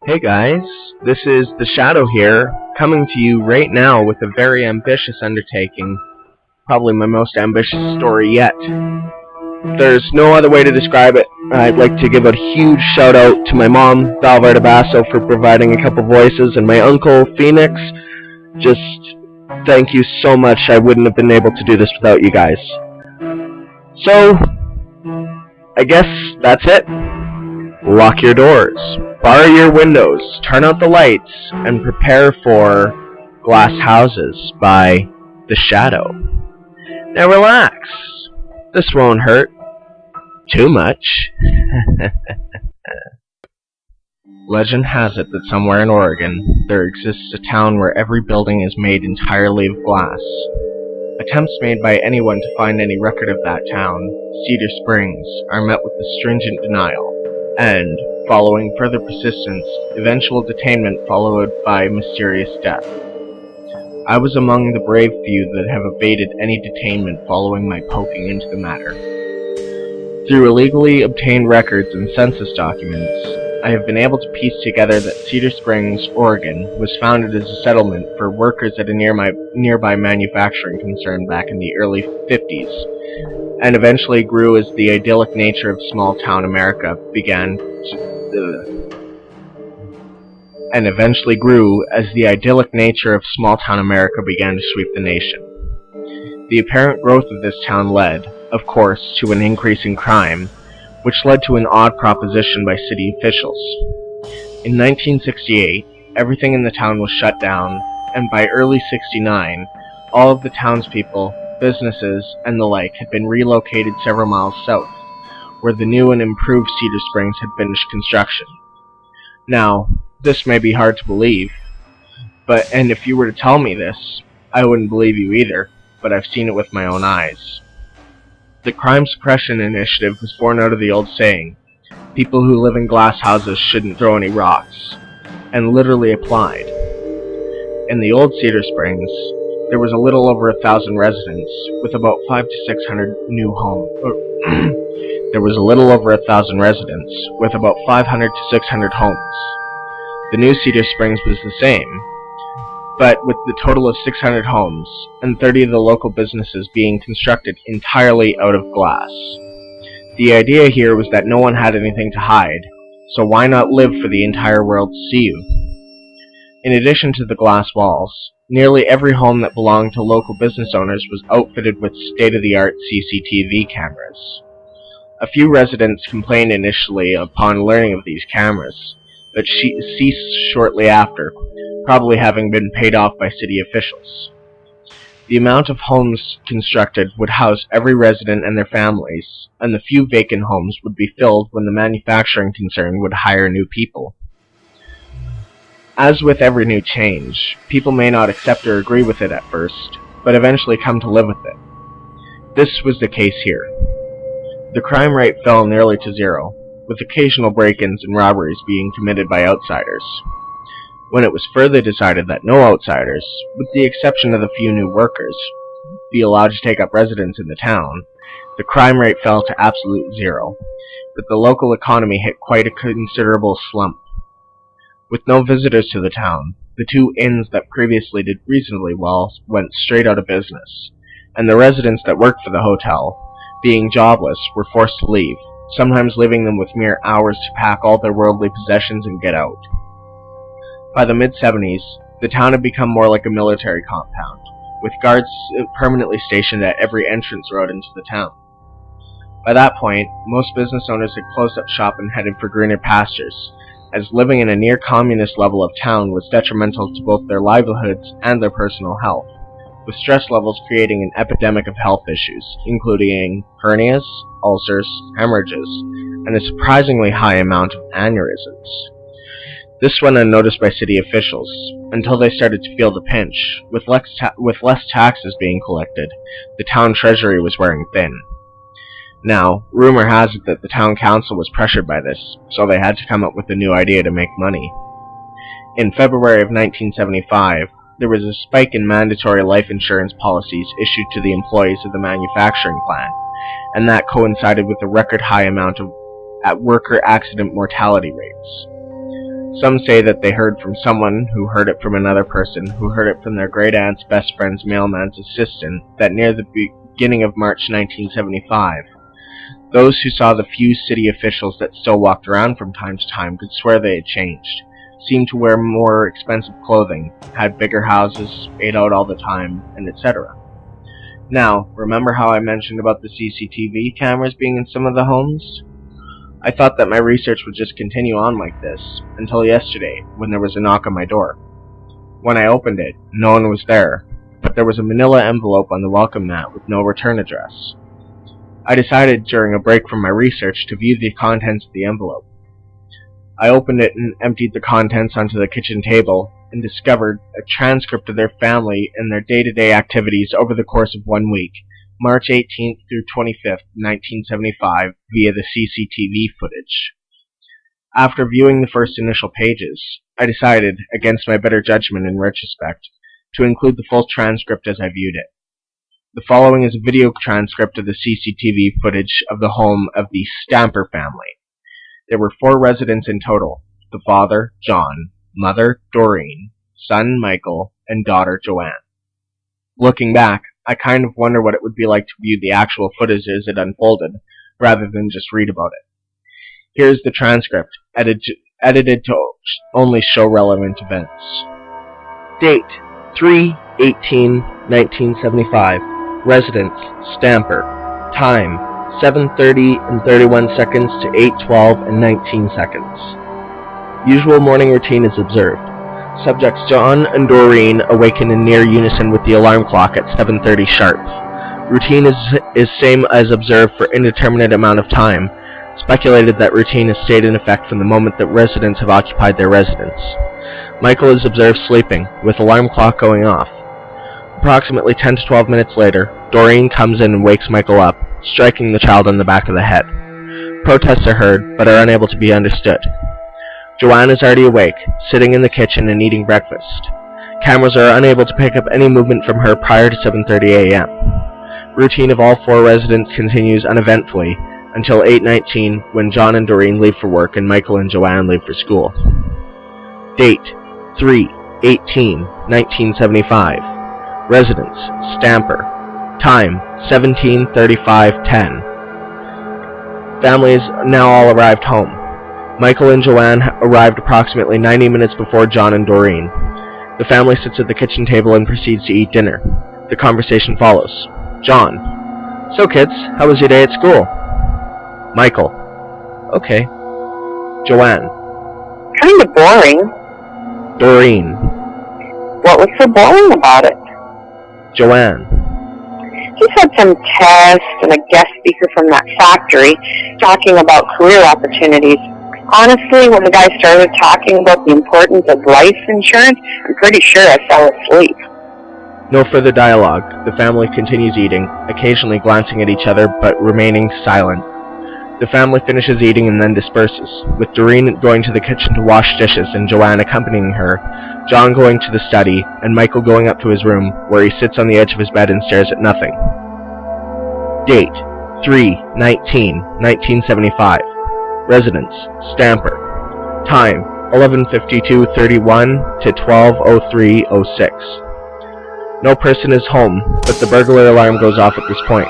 Hey guys, this is The Shadow here, coming to you right now with a very ambitious undertaking. Probably my most ambitious story yet. There's no other way to describe it. I'd like to give a huge shout out to my mom, Val Vardabasso, for providing a couple voices, and my uncle, Phoenix. Just thank you so much. I wouldn't have been able to do this without you guys. So, I guess that's it. Lock your doors, bar your windows, turn out the lights, and prepare for Glass Houses by The Shadow. Now relax. This won't hurt too much. Legend has it that somewhere in Oregon, there exists a town where every building is made entirely of glass. Attempts made by anyone to find any record of that town, Cedar Springs, are met with a stringent denial, and, following further persistence, eventual detainment followed by mysterious death. I was among the brave few that have evaded any detainment following my poking into the matter. Through illegally obtained records and census documents, I have been able to piece together that Cedar Springs, Oregon, was founded as a settlement for workers at a nearby manufacturing concern back in the early 50s, and eventually grew as the idyllic nature of small-town America began to sweep the nation. The apparent growth of this town led, of course, to an increase in crime, which led to an odd proposition by city officials. In 1968, everything in the town was shut down, and by early '69, all of the townspeople, businesses, and the like had been relocated several miles south, where the new and improved Cedar Springs had finished construction. Now, this may be hard to believe, and if you were to tell me this, I wouldn't believe you either, but I've seen it with my own eyes. The Crime Suppression Initiative was born out of the old saying, people who live in glass houses shouldn't throw any rocks, and literally applied. In the old Cedar Springs, there was a little over 1,000 residents, with about 500 to 600 new homes. There was a little over 1,000 residents, with about 500 to 600 homes. The new Cedar Springs was the same, but with the total of 600 homes, and 30 of the local businesses being constructed entirely out of glass. The idea here was that no one had anything to hide, so why not live for the entire world to see you? In addition to the glass walls, nearly every home that belonged to local business owners was outfitted with state-of-the-art CCTV cameras. A few residents complained initially upon learning of these cameras, but ceased shortly after, probably having been paid off by city officials. The amount of homes constructed would house every resident and their families, and the few vacant homes would be filled when the manufacturing concern would hire new people. As with every new change, people may not accept or agree with it at first, but eventually come to live with it. This was the case here. The crime rate fell nearly to zero, with occasional break-ins and robberies being committed by outsiders. When it was further decided that no outsiders, with the exception of the few new workers, be allowed to take up residence in the town, the crime rate fell to absolute zero, but the local economy hit quite a considerable slump. With no visitors to the town, the two inns that previously did reasonably well went straight out of business, and the residents that worked for the hotel, being jobless, were forced to leave, sometimes leaving them with mere hours to pack all their worldly possessions and get out. By the mid-70s, the town had become more like a military compound, with guards permanently stationed at every entrance road into the town. By that point, most business owners had closed up shop and headed for greener pastures, as living in a near-communist level of town was detrimental to both their livelihoods and their personal health, with stress levels creating an epidemic of health issues, including hernias, ulcers, hemorrhages, and a surprisingly high amount of aneurysms. This went unnoticed by city officials, until they started to feel the pinch. With less taxes being collected, the town treasury was wearing thin. Now, rumor has it that the town council was pressured by this, so they had to come up with a new idea to make money. In February of 1975, there was a spike in mandatory life insurance policies issued to the employees of the manufacturing plant, and that coincided with a record high amount of worker accident mortality rates. Some say that they heard from someone who heard it from another person who heard it from their great-aunt's best friend's mailman's assistant that near the beginning of March 1975, those who saw the few city officials that still walked around from time to time could swear they had changed, seemed to wear more expensive clothing, had bigger houses, ate out all the time, and etc. Now, remember how I mentioned about the CCTV cameras being in some of the homes? I thought that my research would just continue on like this, until yesterday, when there was a knock on my door. When I opened it, no one was there, but there was a manila envelope on the welcome mat with no return address. I decided during a break from my research to view the contents of the envelope. I opened it and emptied the contents onto the kitchen table, and discovered a transcript of their family and their day-to-day activities over the course of 1 week, March 18th through 25th, 1975, via the CCTV footage. After viewing the first initial pages, I decided, against my better judgment in retrospect, to include the full transcript as I viewed it. The following is a video transcript of the CCTV footage of the home of the Stamper family. There were 4 residents in total: the father, John, mother, Doreen, son, Michael, and daughter, Joanne. Looking back, I kind of wonder what it would be like to view the actual footage as it unfolded, rather than just read about it. Here's the transcript, edited to only show relevant events. Date: 3/18/1975. Residence: Stamper. Time: 7:30 and 31 seconds to 8:12 and 19 seconds. Usual morning routine is observed. Subjects John and Doreen awaken in near unison with the alarm clock at 7:30 sharp. Routine is same as observed for indeterminate amount of time. Speculated that routine has stayed in effect from the moment that residents have occupied their residence. Michael is observed sleeping, with alarm clock going off. Approximately 10 to 12 minutes later, Doreen comes in and wakes Michael up, striking the child on the back of the head. Protests are heard, but are unable to be understood. Joanne is already awake, sitting in the kitchen and eating breakfast. Cameras are unable to pick up any movement from her prior to 7:30 a.m. Routine of all 4 residents continues uneventfully until 8:19, when John and Doreen leave for work and Michael and Joanne leave for school. Date: 3/18/1975. Residence: Stamper. Time: 17:35:10. Families now all arrived home. Michael and Joanne arrived approximately 90 minutes before John and Doreen. The family sits at the kitchen table and proceeds to eat dinner. The conversation follows. John: So kids, how was your day at school? Michael: Okay. Joanne: Kind of boring. Doreen: What was so boring about it? Joanne: Just had some tests and a guest speaker from that factory talking about career opportunities. Honestly, when the guy started talking about the importance of life insurance, I'm pretty sure I fell asleep. No further dialogue. The family continues eating, occasionally glancing at each other, but remaining silent. The family finishes eating and then disperses, with Doreen going to the kitchen to wash dishes and Joanne accompanying her, John going to the study, and Michael going up to his room, where he sits on the edge of his bed and stares at nothing. Date: 3/19/1975. Residence: Stamper. Time: 11:52:31 to 12:03:06. No person is home, but the burglar alarm goes off at this point.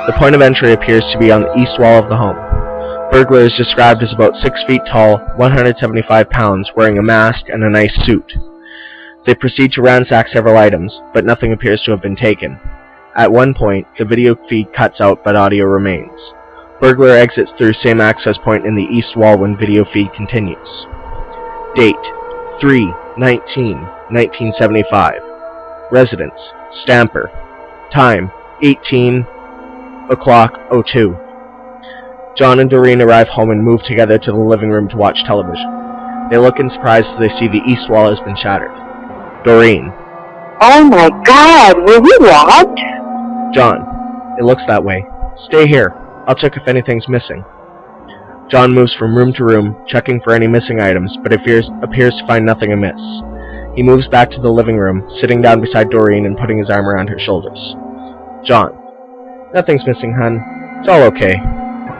The point of entry appears to be on the east wall of the home. Burglar is described as about 6 feet tall, 175 pounds, wearing a mask and a nice suit. They proceed to ransack several items, but nothing appears to have been taken. At one point, the video feed cuts out, but audio remains. Burglar exits through same access point in the east wall when video feed continues. Date: 3/19/1975. Residence: Stamper. Time: 18:02. John and Doreen arrive home and move together to the living room to watch television. They look in surprise as they see the east wall has been shattered. Doreen: Oh my God, were we robbed? John: It looks that way. Stay here. I'll check if anything's missing. John moves from room to room, checking for any missing items, but appears to find nothing amiss. He moves back to the living room, sitting down beside Doreen and putting his arm around her shoulders. John: Nothing's missing, hun. It's all okay.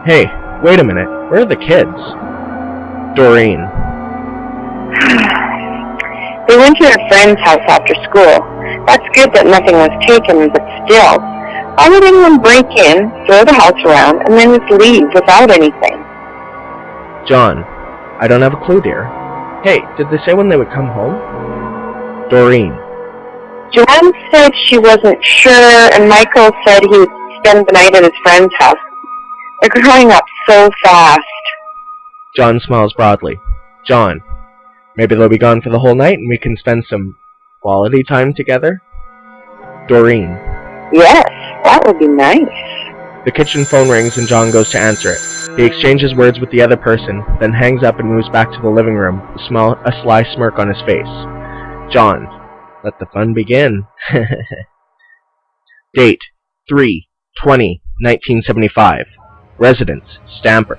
Hey, wait a minute. Where are the kids? Doreen: They went to their friend's house after school. That's good that nothing was taken, but still, why would anyone break in, throw the house around, and then just leave without anything? John, I don't have a clue, dear. Hey, did they say when they would come home? Doreen. Joanne said she wasn't sure, and Michael said he would spend the night at his friend's house. They're growing up so fast. John smiles broadly. John, maybe they'll be gone for the whole night and we can spend some quality time together? Doreen. Yes, that would be nice. The kitchen phone rings and John goes to answer it. He exchanges words with the other person, then hangs up and moves back to the living room, a sly smirk on his face. John, let the fun begin. Date, 3/20/1975. Residence, Stamper.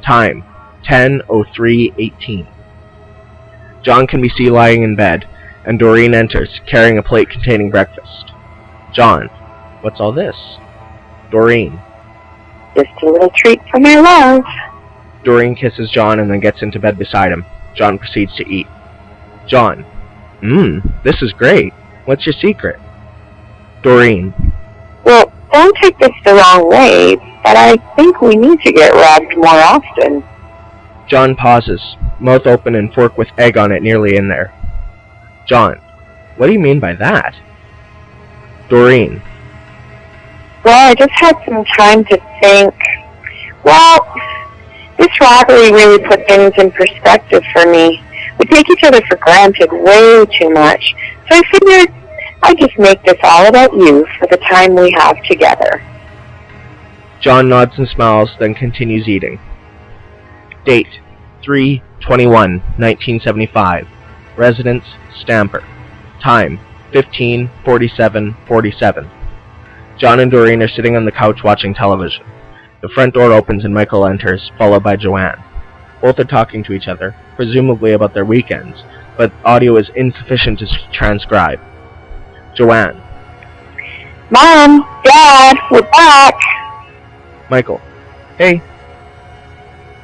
Time, 10:03:18. John can be seen lying in bed, and Doreen enters, carrying a plate containing breakfast. John, what's all this? Doreen. Just a little treat for my love. Doreen kisses John and then gets into bed beside him. John proceeds to eat. John, this is great. What's your secret? Doreen. Well, don't take this the wrong way, but I think we need to get robbed more often. John pauses, mouth open and fork with egg on it nearly in there. John, what do you mean by that? Doreen. Well, I just had some time to think. Well, this robbery really put things in perspective for me. We take each other for granted way too much, so I figured I'd just make this all about you for the time we have together. John nods and smiles, then continues eating. Date, 3/21/1975. Residence, Stamper. Time, 15:47:47. John and Doreen are sitting on the couch watching television. The front door opens and Michael enters, followed by Joanne. Both are talking to each other, presumably about their weekends, but audio is insufficient to transcribe. Joanne. Mom, Dad, we're back. Michael. Hey.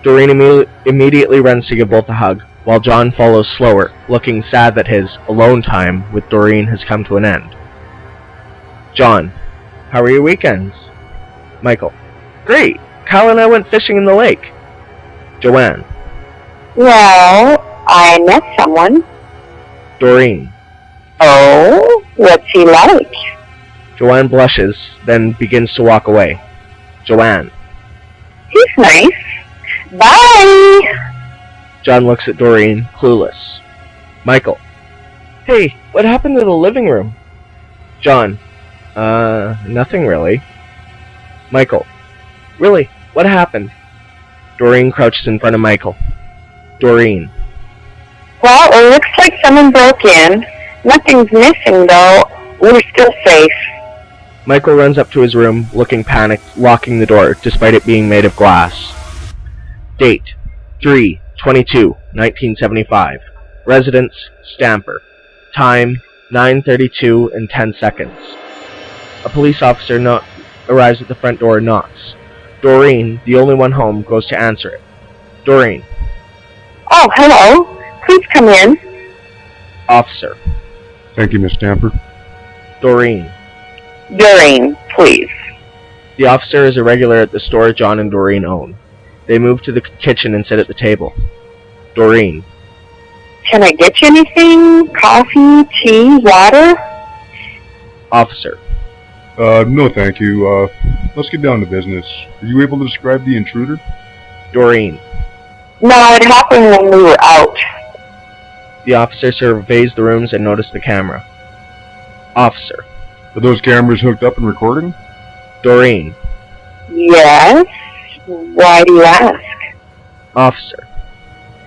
Doreen immediately runs to give both a hug, while John follows slower, looking sad that his alone time with Doreen has come to an end. John. How are your weekends? Michael. Great. Kyle and I went fishing in the lake. Joanne. Well, I met someone. Doreen. Oh, what's he like? Joanne blushes, then begins to walk away. Joanne. He's nice. Bye! John looks at Doreen, clueless. Michael. Hey, what happened to the living room? John. Nothing really. Michael. Really? What happened? Doreen crouches in front of Michael. Doreen. Well, it looks like someone broke in. Nothing's missing, though. We're still safe. Michael runs up to his room, looking panicked, locking the door, despite it being made of glass. Date, 3/22/1975. Residence, Stamper. Time, 9:32 and 10 seconds. A police officer arrives at the front door and knocks. Doreen, the only one home, goes to answer it. Doreen. Oh, hello. Please come in. Officer. Thank you, Miss Stamper. Doreen. Doreen, please. The officer is a regular at the store John and Doreen own. They move to the kitchen and sit at the table. Doreen. Can I get you anything? Coffee, tea, water? Officer. No thank you. Let's get down to business. Are you able to describe the intruder? Doreen. No, it happened when we were out. The officer surveys the rooms and notices the camera. Officer. Are those cameras hooked up and recording? Doreen. Yes? Why do you ask? Officer.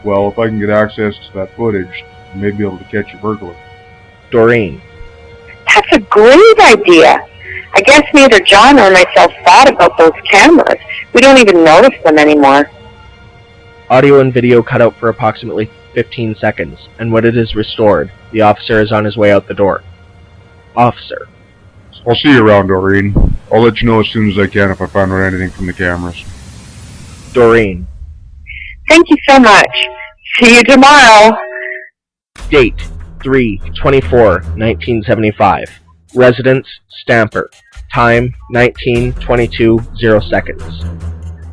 Well, if I can get access to that footage, I may be able to catch a burglar. Doreen. That's a great idea. I guess neither John or myself thought about those cameras. We don't even notice them anymore. Audio and video cut out for approximately 15 seconds, and when it is restored, the officer is on his way out the door. Officer. I'll see you around, Doreen. I'll let you know as soon as I can if I find out anything from the cameras. Doreen. Thank you so much. See you tomorrow. Date 3/24/1975. Residence Stamper. Time 19:22:0 seconds.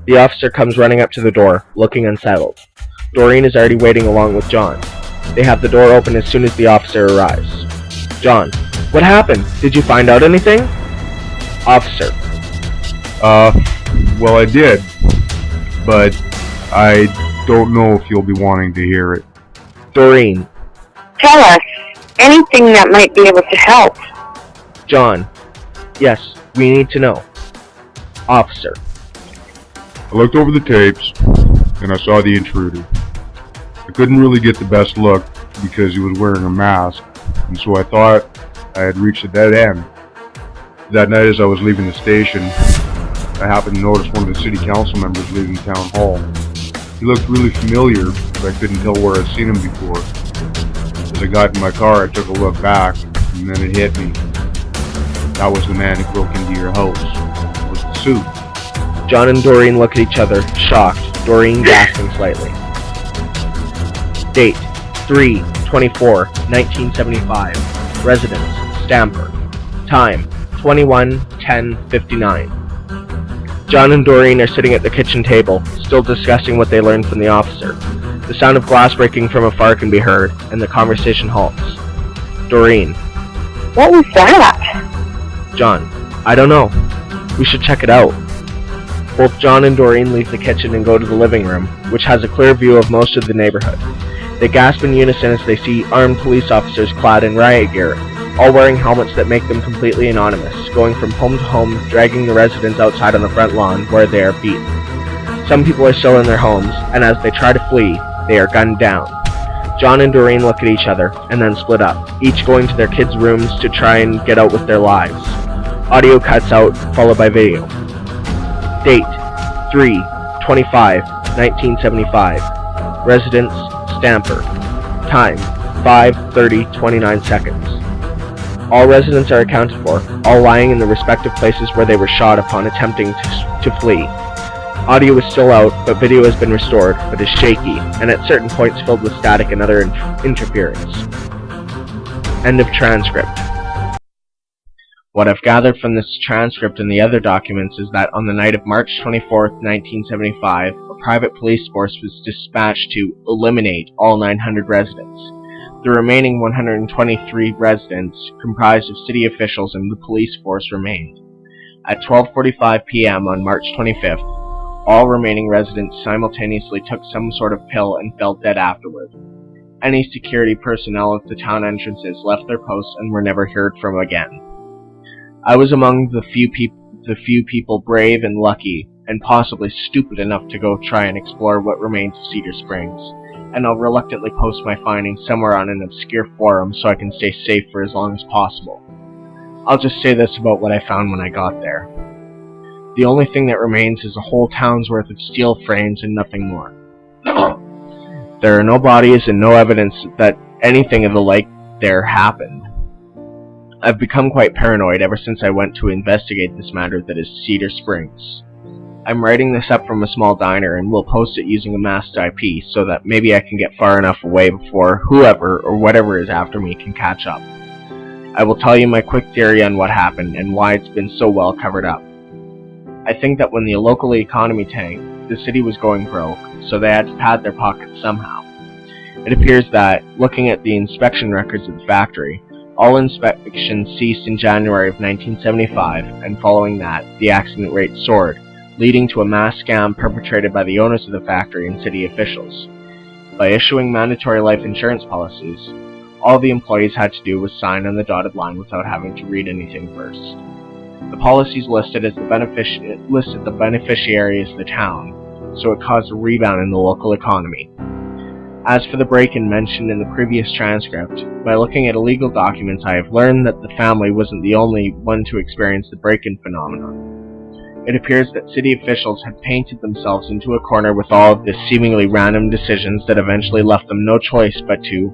The officer comes running up to the door, looking unsettled. Doreen is already waiting along with John. They have the door open as soon as the officer arrives. John: what happened? Did you find out anything? Officer: Well, I did, but I don't know if you'll be wanting to hear it. Doreen: Tell us anything that might be able to help. John: yes, we need to know. Officer: I looked over the tapes, and I saw the intruder. I couldn't really get the best look because he was wearing a mask, and so I thought I had reached a dead end. That night as I was leaving the station, I happened to notice one of the city council members leaving town hall. He looked really familiar, but I couldn't tell where I'd seen him before. As I got in my car, I took a look back, and then it hit me. That was the man who broke into your house. It was the suit. John and Doreen look at each other, shocked, Doreen gasping slightly. Date 3/24/1975. Residence Stamper. Time 21:10:59. John and Doreen are sitting at the kitchen table, still discussing what they learned from the officer. The sound of glass breaking from afar can be heard, and the conversation halts. Doreen: What was that? John: I don't know. We should check it out. Both John and Doreen leave the kitchen and go to the living room, which has a clear view of most of the neighborhood. They gasp in unison as they see armed police officers clad in riot gear, all wearing helmets that make them completely anonymous, going from home to home, dragging the residents outside on the front lawn where they are beaten. Some people are still in their homes, and as they try to flee, they are gunned down. John and Doreen look at each other, and then split up, each going to their kids' rooms to try and get out with their lives. Audio cuts out, followed by video. Date 3/25/1975. Residence Stamper. Time 5:30:29 seconds. All residents are accounted for, all lying in the respective places where they were shot upon attempting to flee. Audio is still out, but video has been restored, but is shaky, and at certain points filled with static and other interference. End of transcript. What I've gathered from this transcript and the other documents is that on the night of March 24th, 1975, a private police force was dispatched to eliminate all 900 residents. The remaining 123 residents, comprised of city officials and the police force, remained. At 12:45 p.m. on March 25th, all remaining residents simultaneously took some sort of pill and fell dead afterward. Any security personnel at the town entrances left their posts and were never heard from again. I was among the few people brave and lucky, and possibly stupid enough to go try and explore what remains of Cedar Springs, and I'll reluctantly post my findings somewhere on an obscure forum so I can stay safe for as long as possible. I'll just say this about what I found when I got there. The only thing that remains is a whole town's worth of steel frames and nothing more. There are no bodies and no evidence that anything of the like there happened. I've become quite paranoid ever since I went to investigate this matter that is Cedar Springs. I'm writing this up from a small diner and will post it using a masked IP so that maybe I can get far enough away before whoever or whatever is after me can catch up. I will tell you my quick theory on what happened and why it's been so well covered up. I think that when the local economy tanked, the city was going broke, so they had to pad their pockets somehow. It appears that, looking at the inspection records of the factory, all inspections ceased in January of 1975, and following that, the accident rate soared, leading to a mass scam perpetrated by the owners of the factory and city officials. By issuing mandatory life insurance policies, all the employees had to do was sign on the dotted line without having to read anything first. The policies listed the beneficiary as the town, so it caused a rebound in the local economy. As for the break-in mentioned in the previous transcript, by looking at illegal documents I have learned that the family wasn't the only one to experience the break-in phenomenon. It appears that city officials had painted themselves into a corner with all of the seemingly random decisions that eventually left them no choice but to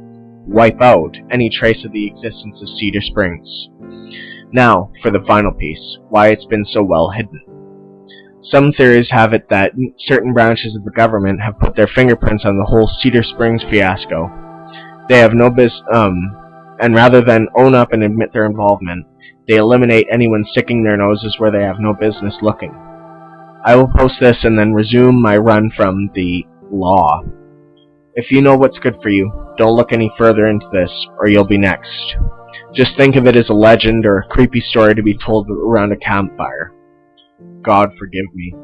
wipe out any trace of the existence of Cedar Springs. Now, for the final piece, why it's been so well hidden. Some theories have it that certain branches of the government have put their fingerprints on the whole Cedar Springs fiasco. They have no and rather than own up and admit their involvement, they eliminate anyone sticking their noses where they have no business looking. I will post this and then resume my run from the law. If you know what's good for you, don't look any further into this, or you'll be next. Just think of it as a legend or a creepy story to be told around a campfire. God forgive me.